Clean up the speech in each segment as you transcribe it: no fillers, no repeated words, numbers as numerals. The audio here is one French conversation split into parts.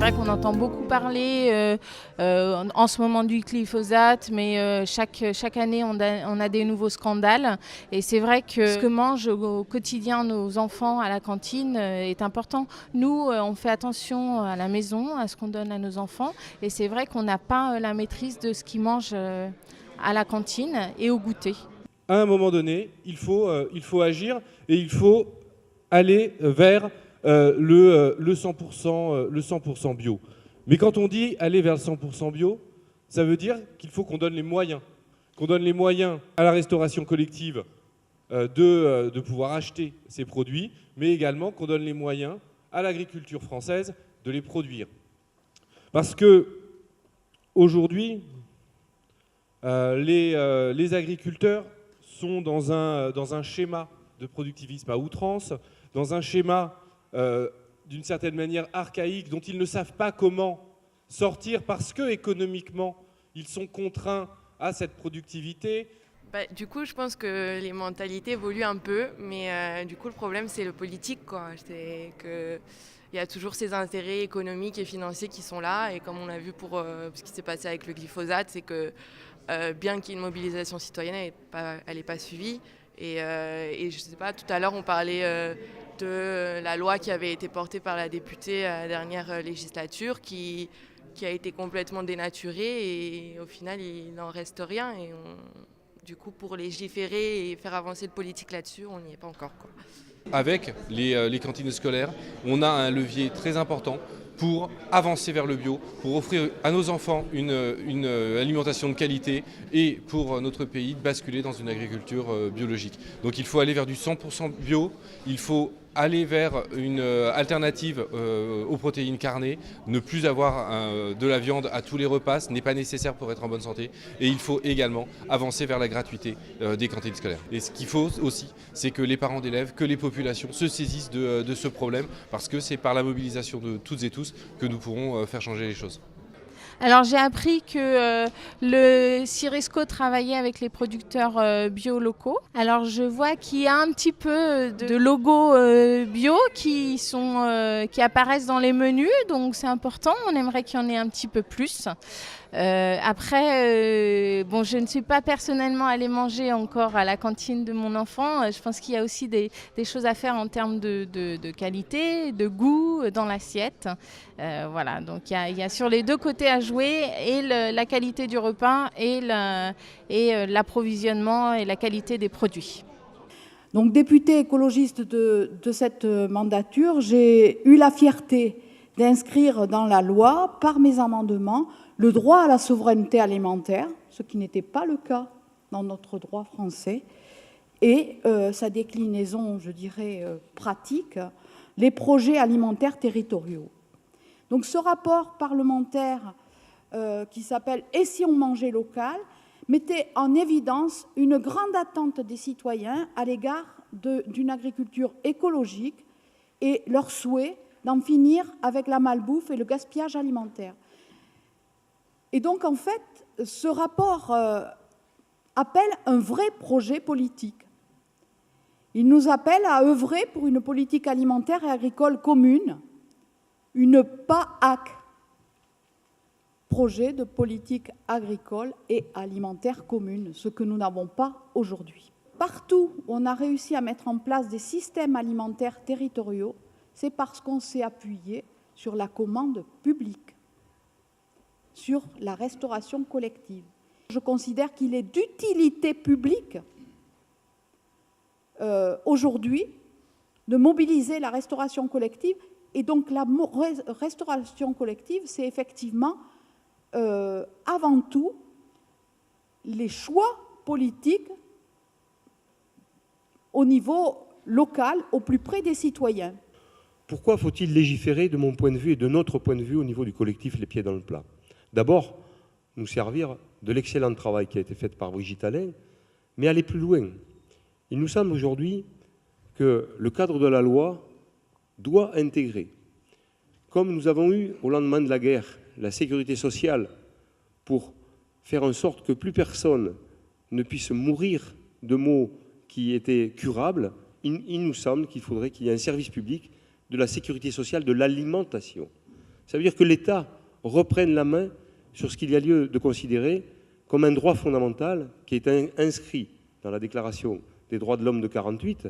C'est vrai qu'on entend beaucoup parler en ce moment du glyphosate, mais chaque année on a des nouveaux scandales. Et c'est vrai que ce que mangent au quotidien nos enfants à la cantine est important. Nous, on fait attention à la maison, à ce qu'on donne à nos enfants. Et c'est vrai qu'on n'a pas la maîtrise de ce qu'ils mangent à la cantine et au goûter. À un moment donné, il faut agir et il faut aller vers le 100% bio. Mais quand on dit aller vers le 100% bio, ça veut dire qu'il faut qu'on donne les moyens. Qu'on donne les moyens à la restauration collective de pouvoir acheter ces produits, mais également qu'on donne les moyens à l'agriculture française de les produire. Parce que aujourd'hui, les agriculteurs sont dans un schéma de productivisme à outrance, dans un schéma d'une certaine manière archaïque dont ils ne savent pas comment sortir parce que économiquement ils sont contraints à cette productivité. Du coup, je pense que les mentalités évoluent un peu, mais du coup, le problème, c'est le politique, quoi. C'est qu'il y a toujours ces intérêts économiques et financiers qui sont là. Et comme on a vu pour ce qui s'est passé avec le glyphosate, c'est que bien qu'il y ait une mobilisation citoyenne, elle n'est pas suivie. Et je ne sais pas, tout à l'heure, on parlait de la loi qui avait été portée par la députée à la dernière législature, qui a été complètement dénaturée. Et au final, il n'en reste rien. Et du coup, pour légiférer et faire avancer le politique là-dessus, on n'y est pas encore, quoi. Avec les cantines scolaires, on a un levier très important pour avancer vers le bio, pour offrir à nos enfants une alimentation de qualité et pour notre pays de basculer dans une agriculture biologique. Donc il faut aller vers du 100% bio, il faut aller vers une alternative aux protéines carnées, ne plus avoir de la viande à tous les repas, ce n'est pas nécessaire pour être en bonne santé. Et il faut également avancer vers la gratuité des cantines scolaires. Et ce qu'il faut aussi, c'est que les parents d'élèves, que les populations se saisissent de ce problème, parce que c'est par la mobilisation de toutes et tous que nous pourrons faire changer les choses. Alors j'ai appris que le Ciresco travaillait avec les producteurs bio locaux. Alors je vois qu'il y a un petit peu de logos bio qui apparaissent dans les menus, donc c'est important. On aimerait qu'il y en ait un petit peu plus. Après, je ne suis pas personnellement allée manger encore à la cantine de mon enfant. Je pense qu'il y a aussi des choses à faire en termes de qualité, de goût dans l'assiette. Voilà, donc il y a sur les deux côtés à jouer, et la qualité du repas et l'approvisionnement et la qualité des produits. Donc députée écologiste de cette mandature, j'ai eu la fierté d'inscrire dans la loi, par mes amendements, le droit à la souveraineté alimentaire, ce qui n'était pas le cas dans notre droit français, et sa déclinaison, je dirais, pratique, les projets alimentaires territoriaux. Donc ce rapport parlementaire qui s'appelle « Et si on mangeait local ?» mettait en évidence une grande attente des citoyens à l'égard d'une agriculture écologique et leur souhait d'en finir avec la malbouffe et le gaspillage alimentaire. Et donc, en fait, ce rapport appelle un vrai projet politique. Il nous appelle à œuvrer pour une politique alimentaire et agricole commune, une PAAC, projet de politique agricole et alimentaire commune, ce que nous n'avons pas aujourd'hui. Partout où on a réussi à mettre en place des systèmes alimentaires territoriaux, c'est parce qu'on s'est appuyé sur la commande publique, sur la restauration collective. Je considère qu'il est d'utilité publique aujourd'hui de mobiliser la restauration collective. Et donc la restauration collective, c'est effectivement avant tout les choix politiques au niveau local, au plus près des citoyens. Pourquoi faut-il légiférer, de mon point de vue et de notre point de vue, au niveau du collectif Les Pieds dans le Plat? D'abord, nous servir de l'excellent travail qui a été fait par Brigitte Allain, mais aller plus loin. Il nous semble aujourd'hui que le cadre de la loi doit intégrer, comme nous avons eu au lendemain de la guerre, la sécurité sociale pour faire en sorte que plus personne ne puisse mourir de maux qui étaient curables, il nous semble qu'il faudrait qu'il y ait un service public de la sécurité sociale de l'alimentation. Ça veut dire que l'État reprenne la main sur ce qu'il y a lieu de considérer comme un droit fondamental qui est inscrit dans la Déclaration des droits de l'homme de 1948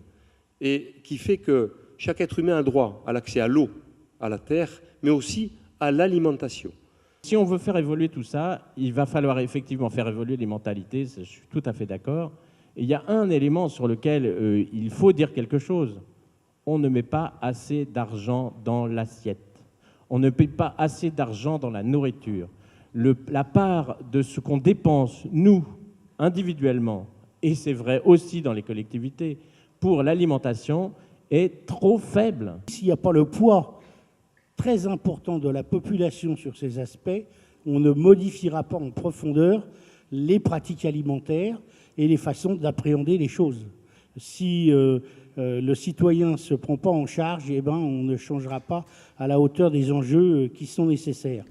et qui fait que chaque être humain a droit à l'accès à l'eau, à la terre, mais aussi à l'alimentation. Si on veut faire évoluer tout ça, il va falloir effectivement faire évoluer les mentalités, je suis tout à fait d'accord. Et il y a un élément sur lequel il faut dire quelque chose. On ne met pas assez d'argent dans l'assiette. On ne paye pas assez d'argent dans la nourriture. La part de ce qu'on dépense, nous, individuellement, et c'est vrai aussi dans les collectivités, pour l'alimentation, est trop faible. S'il n'y a pas le poids très important de la population sur ces aspects, on ne modifiera pas en profondeur les pratiques alimentaires et les façons d'appréhender les choses. Si le citoyen ne se prend pas en charge, eh ben, on ne changera pas à la hauteur des enjeux qui sont nécessaires.